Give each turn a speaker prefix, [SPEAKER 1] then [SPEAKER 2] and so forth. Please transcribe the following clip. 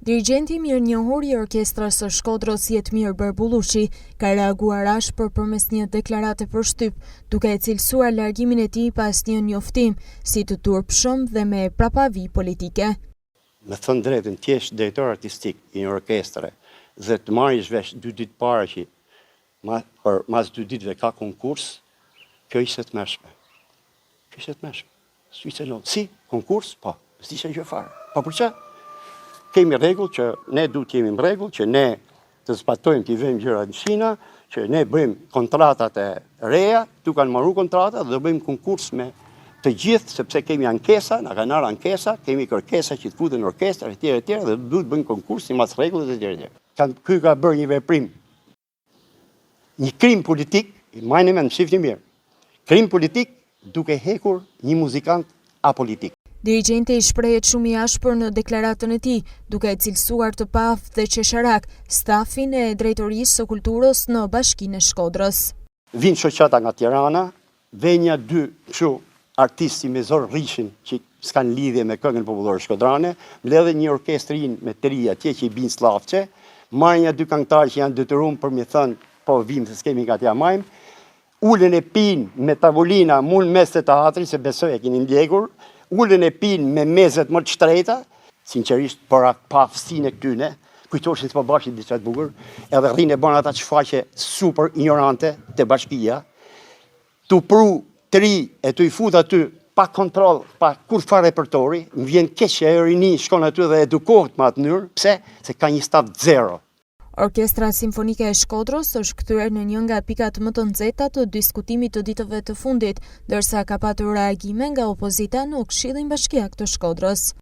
[SPEAKER 1] Dirigjenti mirënjohur i Orkestrës së Shkodrës Jetmir Berbullushi ka reaguar rash përmes një deklarate për shtyp, duke e cilësuar largimin e tij pas një njoftim si të turpshëm dhe me prapavi politike.
[SPEAKER 2] Me thënë drejtën, ti je drejtor artistik i një orkestre dhe të marrësh vesh 2 ditë para që mas 2 ditëve ka konkurs, kjo ishte të mëshme. Kjo ishte të mëshme. Si, konkurs? Po, s'isha gjë fare. Po për çfarë? Kemi rregull që ne duhet jemi në rregull, që ne të zbatojmë të i vëmë gjërat në shina, që ne bëjmë kontratat e reja, tu kanë marrë kontratat dhe do bëjmë konkurs me të gjithë, sepse kemi ankesa, na kanë marrë ankesa, kemi kërkesa që të futen në orkestra etj dhe duhet bëjmë konkurs sipas rregullit etj. Ky ka bërë një veprim, një krim politik, majnë me në shifni mirë, krim politik duke hekur një muzikant apolitik.
[SPEAKER 1] Dirigjenti i shprehet shumë i ashpër në deklaratën e tij, duke e cilësuar të pafë dhe qesharak stafin e Drejtorisë së Kulturës në Bashkinë e Shkodrës.
[SPEAKER 2] Vinë shoqata nga Tirana, venja 2 kështu artisti me zor rrishin që s'kan lidhje me këngën popullore shkodrane, mbledhe një orkestrin me të ri atje që i bin sllafçe, marrë 2 këngëtarë që janë detyruar për mi thënë, po vim se s'kemi nga t'ja majmë, ulen e pin me tavolina mul mes të teatrit, se besoj e keni ndjekur, ulen e pin me mezet më të shtrejta, sinqerisht për pafësinë e këtyne, kujtoshin s'po bashkë diçka të bukur, edhe rrinë e bën ata çfaqe super ignorante te bashkia, tu pru të ri e tu i fut aty pa kontroll, pa kur fare repertori, më vjen keq që ajo rini shkon aty dhe edukohet me atë mënyrë, pse? Se ka një staf zero.
[SPEAKER 1] Orkestra Simfonike e Shkodrës është kthyer në një nga pikat më të nxehta të diskutimit të ditëve të fundit, ndërsa ka patur reagime nga opozita në Këshillin Bashkiak të Shkodrës.